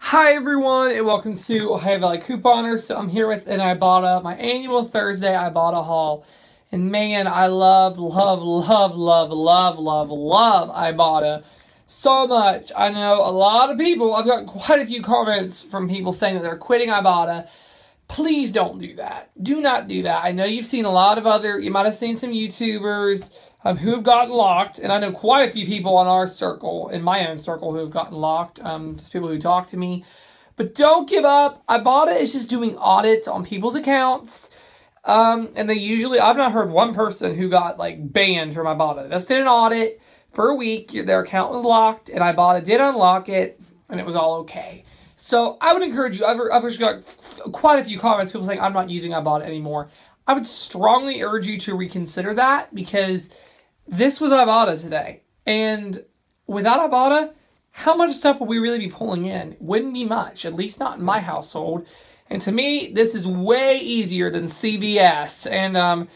Hi everyone, and welcome to Ohio Valley Couponers. So I'm here with an Ibotta, my annual Thursday Ibotta haul. And man, I love Ibotta so much. I know a lot of people, I've got quite a few comments from people saying that they're quitting Ibotta. Please don't do that. Do not do that. I know you've seen a lot of other, you might have seen some YouTubers who have gotten locked, and I know quite a few people in our circle, in my own circle, who have gotten locked, just people who talk to me. But don't give up. Ibotta is just doing audits on people's accounts, and they usually, I've not heard one person who got, like, banned from Ibotta. They just did an audit for a week, their account was locked, and Ibotta did unlock it, and it was all okay. So I would encourage you, I've just got quite a few comments, people saying I'm not using Ibotta anymore. I would strongly urge you to reconsider that, because this was Ibotta today, and without Ibotta, how much stuff would we really be pulling in? Wouldn't be much, at least not in my household. And to me, this is way easier than CVS. And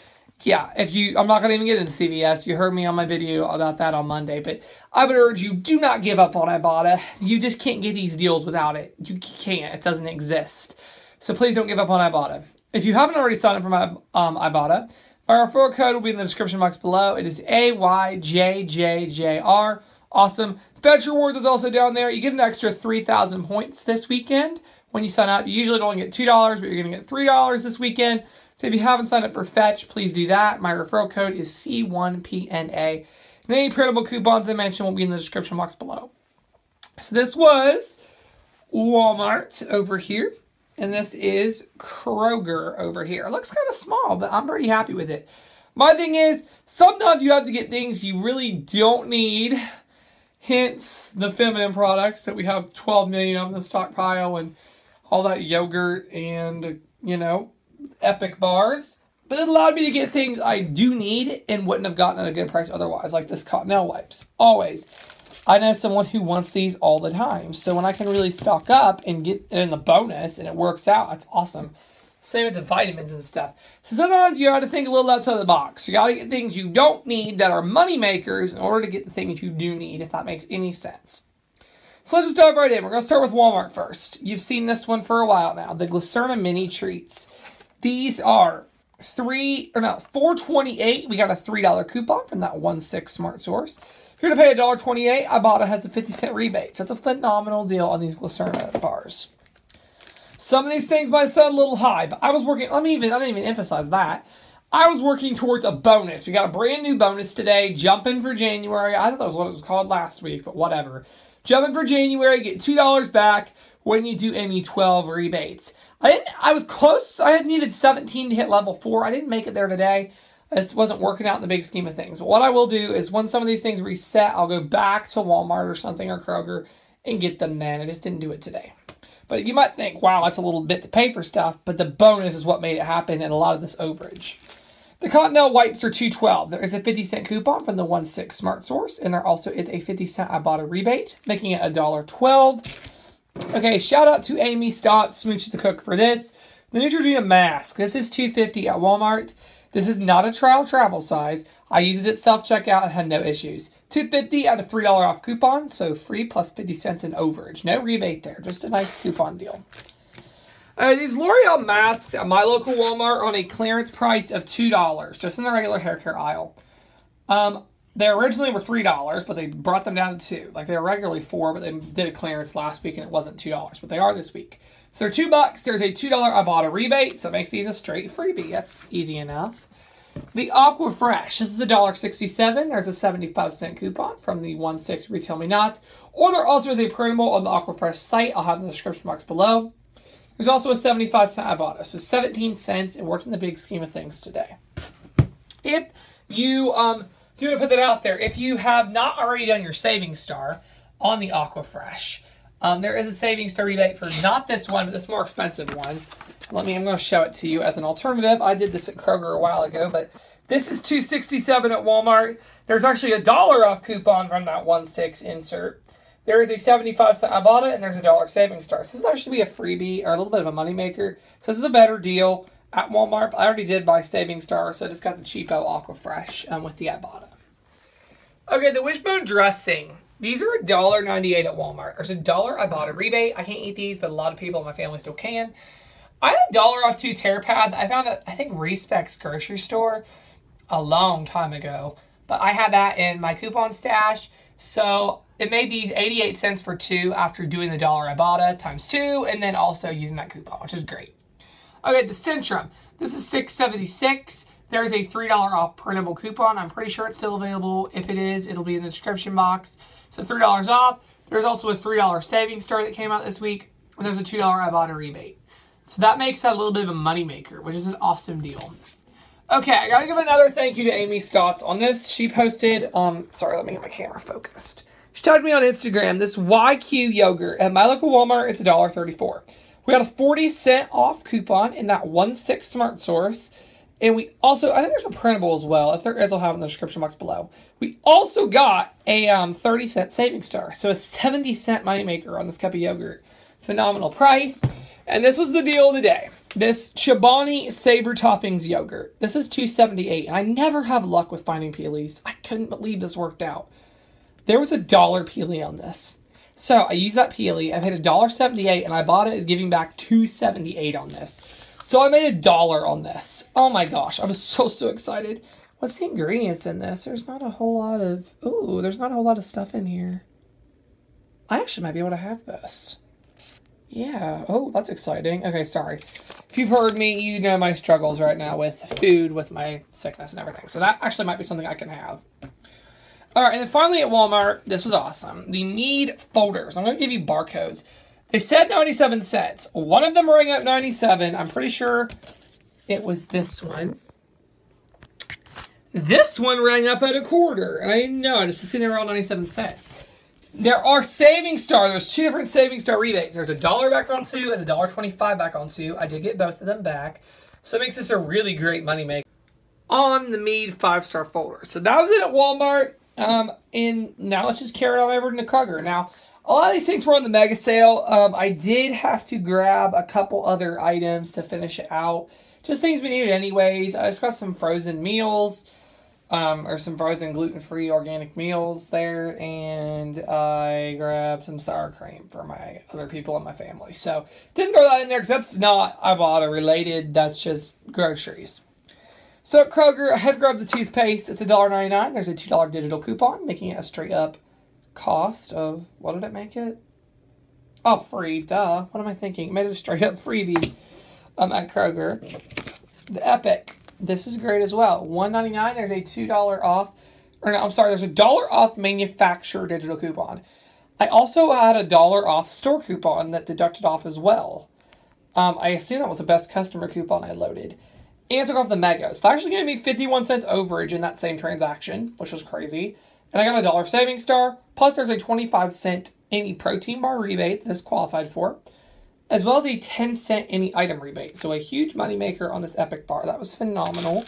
yeah, I'm not gonna even get into CVS. You heard me on my video about that on Monday, but I would urge you, do not give up on Ibotta. You just can't get these deals without it. You can't. It doesn't exist. So please don't give up on Ibotta. If you haven't already signed up for my Ibotta, our referral code will be in the description box below. It is AYJJJR. Awesome. Fetch Rewards is also down there. You get an extra 3,000 points this weekend when you sign up. You usually only get $2, but you're going to get $3 this weekend. So if you haven't signed up for Fetch, please do that. My referral code is C1PNA. And any printable coupons I mentioned will be in the description box below. So this was Walmart over here. And this is Kroger over here. It looks kind of small, but I'm pretty happy with it. My thing is, sometimes you have to get things you really don't need. Hence, the feminine products that we have 12 million of in the stockpile and all that yogurt and, you know, Epic bars. But it allowed me to get things I do need and wouldn't have gotten at a good price otherwise, like this Cottonelle wipes. Always. I know someone who wants these all the time. So when I can really stock up and get it in the bonus and it works out, that's awesome. Same with the vitamins and stuff. So sometimes you got to think a little outside the box. You got to get things you don't need that are money makers in order to get the things you do need, if that makes any sense. So let's just dive right in. We're going to start with Walmart first. You've seen this one for a while now. The Glycerna Mini Treats. These are $4.28. We got a $3 coupon from that 1/6 Smart Source. If you're going to pay $1.28, Ibotta has a 50-cent rebate. So it's a phenomenal deal on these Glycerna bars. Some of these things might sound a little high, but I was working, I didn't even emphasize that. I was working towards a bonus. We got a brand new bonus today, Jumping for January. I thought that was what it was called last week, but whatever. Jumping for January, get $2 back when you do any 12 rebates. I was close. I had needed 17 to hit level 4. I didn't make it there today. This wasn't working out in the big scheme of things. But what I will do is when some of these things reset, I'll go back to Walmart or something or Kroger and get them then. I just didn't do it today. But you might think, wow, that's a little bit to pay for stuff. But the bonus is what made it happen and a lot of this overage. The Cottonelle wipes are $2.12. There is a 50-cent coupon from the 1/6 Smart Source. And there also is a 50-cent Ibotta rebate, making it $1.12. Okay, shout out to Amy Stott, Smooch the Cook, for this. The Neutrogena mask. This is $2.50 at Walmart. This is not a trial travel size. I used it at self-checkout and had no issues. $2.50 at a $3 off coupon, so free plus 50 cents in overage. No rebate there, just a nice coupon deal. These L'Oreal masks at my local Walmart are on a clearance price of $2, just in the regular hair care aisle. They originally were $3, but they brought them down to $2. Like, they were regularly $4, but they did a clearance last week and it wasn't $2, but they are this week. So they're $2. There's a $2 Ibotta rebate, so it makes these a straight freebie. That's easy enough. The Aqua Fresh. This is $1.67. There's a 75-cent coupon from the 1/6 Retail Me Not. Or there also is a printable on the Aqua Fresh site. I'll have it in the description box below. There's also a 75-cent Ibotta, so 17 cents. It worked in the big scheme of things today. If you do want to put that out there, if you have not already done your Savings Star on the Aqua Fresh, there is a Savings Star rebate for not this one, but this more expensive one. I'm going to show it to you as an alternative. I did this at Kroger a while ago, but this is $2.67 at Walmart. There's actually a $1 off coupon from that 1/6 insert. There is a 75-cent Ibotta, and there's a $1 Savings Star. So this will actually be a freebie or a little bit of a moneymaker. So this is a better deal at Walmart. I already did buy Savings Star, so I just got the cheapo Aqua Fresh with the Ibotta. Okay, the Wishbone dressing. These are $1.98 at Walmart. There's $1 Ibotta rebate. I can't eat these, but a lot of people in my family still can. I had $1 off 2 tear pad. I found at, I think, Respect's grocery store a long time ago. But I had that in my coupon stash. So it made these 88 cents for 2 after doing the $1 Ibotta times 2 and then also using that coupon, which is great. Okay, the Centrum. This is $6.76. There's a $3 off printable coupon. I'm pretty sure it's still available. If it is, it'll be in the description box. So $3 off. There's also a $3 savings star that came out this week. And there's a $2 Ibotta rebate. So that makes that a little bit of a moneymaker, which is an awesome deal. Okay, I gotta give another thank you to Amy Stotts on this. She posted, sorry, let me get my camera focused. She tagged me on Instagram, this YQ yogurt at my local Walmart is $1.34. We got a 40-cent off coupon in that 1/6 Smart Source. And we also, I think there's a printable as well. If there is, I'll have it in the description box below. We also got a 30-cent savings star. So a 70-cent moneymaker on this cup of yogurt. Phenomenal price. And this was the deal of the day. This Chobani Savor Toppings yogurt. This is $2.78. And I never have luck with finding peelies. I couldn't believe this worked out. There was $1 peelie on this. So I used that peelie. I paid $1.78 and Ibotta is giving back $2.78 on this. So I made $1 on this. Oh my gosh, I was so excited. What's the ingredients in this? There's not a whole lot of, there's not a whole lot of stuff in here. I actually might be able to have this. Yeah, oh, that's exciting. Okay, sorry. If you've heard me, you know my struggles right now with food, with my sickness and everything. So that actually might be something I can have. All right, and then finally at Walmart, this was awesome. The Need folders. I'm going to give you barcodes. They said 97 cents. One of them rang up 97. I'm pretty sure it was this one. This one rang up at $0.25. And I didn't know. I just assumed they were all 97 cents. There are savings star. There's 2 different savings star rebates. There's $1 back on 2 and $1.25 back on 2. I did get both of them back. So it makes this a really great money maker on the Mead 5-star folder. So that was it at Walmart. And now let's just carry it on over to Kroger. Now, a lot of these things were on the mega sale. I did have to grab a couple other items to finish it out. Just things we needed anyways. I just got some frozen meals. Or some frozen gluten-free organic meals there. And I grabbed some sour cream for my other people in my family. So, didn't throw that in there because that's not Ibotta related. That's just groceries. So at Kroger, I had grabbed the toothpaste. It's $1.99. There's a $2 digital coupon, making it a straight-up cost of, what did it make it? Oh, free, duh. What am I thinking? It made it a straight-up freebie at Kroger. The Epic. This is great as well. $1.99. There's a $2 off. Or no, I'm sorry. There's a $1 off manufacturer digital coupon. I also had a $1 off store coupon that deducted off as well. I assume that was the best customer coupon I loaded. And took off the Mega. So that actually gave me 51 cents overage in that same transaction, which was crazy. And I got a $1 savings star. Plus there's a 25-cent any protein bar rebate this qualified for. As well as a 10-cent any item rebate. So a huge moneymaker on this Epic bar. That was phenomenal.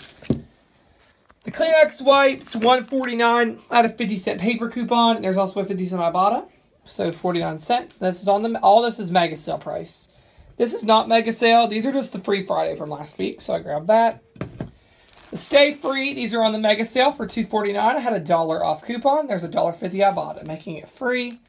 The Kleenex wipes, $1.49 out of 50-cent paper coupon. There's also a 50-cent Ibotta. So 49 cents. This is on the, all this is mega sale price. This is not mega sale. These are just the free Friday from last week. So I grabbed that. The Stay Free. These are on the mega sale for $2.49. I had a $1 off coupon. There's a $1.50 Ibotta, making it free.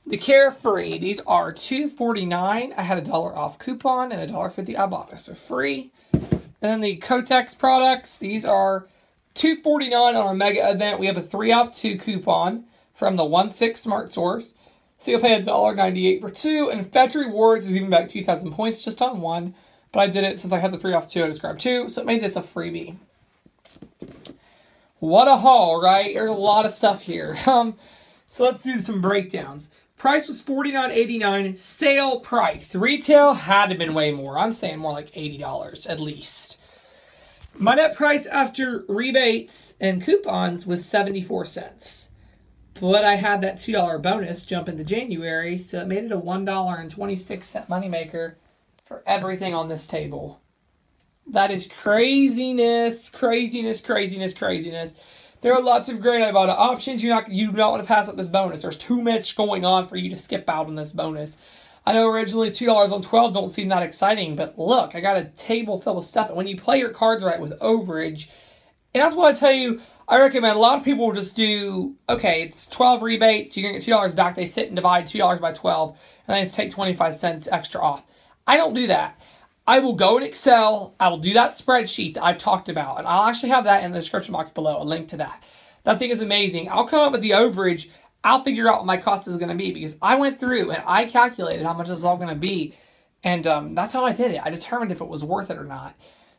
The Carefree, these are $2.49. I had a $1 off coupon and a $1.50 Ibotta, so free. And then the Kotex products, these are $2.49 on our mega event. We have a 3 off 2 coupon from the 1/6 Smart Source. So you'll pay $1.98 for 2. And Fetch Rewards is giving back 2,000 points just on 1. But I did it since I had the 3 off 2. I just grabbed 2. So it made this a freebie. What a haul, right? There's a lot of stuff here. So let's do some breakdowns. Price was $49.89. Sale price. Retail had to have been way more. I'm saying more like $80 at least. My net price after rebates and coupons was 74 cents. But I had that $2 bonus jump into January, so it made it a $1.26 moneymaker for everything on this table. That is craziness, craziness, craziness, craziness. There are lots of great Ibotta options. You do not want to pass up this bonus. There's too much going on for you to skip out on this bonus. I know originally $2 on 12 don't seem that exciting, but look, I got a table filled with stuff. And when you play your cards right with overage, And that's what I tell you, I recommend. A lot of people will just do, okay, it's 12 rebates, you're going to get $2 back. They sit and divide $2 by 12, and then just take 25 cents extra off. I don't do that. I will go in Excel, I will do that spreadsheet that I've talked about, and I'll actually have that in the description box below, a link to that. That thing is amazing. I'll come up with the overage, I'll figure out what my cost is going to be, because I went through and I calculated how much it's all going to be, and that's how I did it. I determined if it was worth it or not.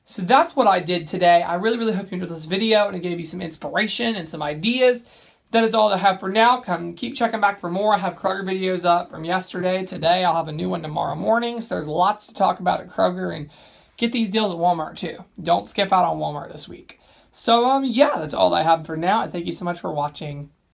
So that's what I did today. I really, really hope you enjoyed this video and it gave you some inspiration and some ideas. That is all I have for now. Keep checking back for more. I have Kroger videos up from yesterday. Today, I'll have a new one tomorrow morning. So there's lots to talk about at Kroger, and get these deals at Walmart too. Don't skip out on Walmart this week. So yeah, that's all I have for now. And thank you so much for watching.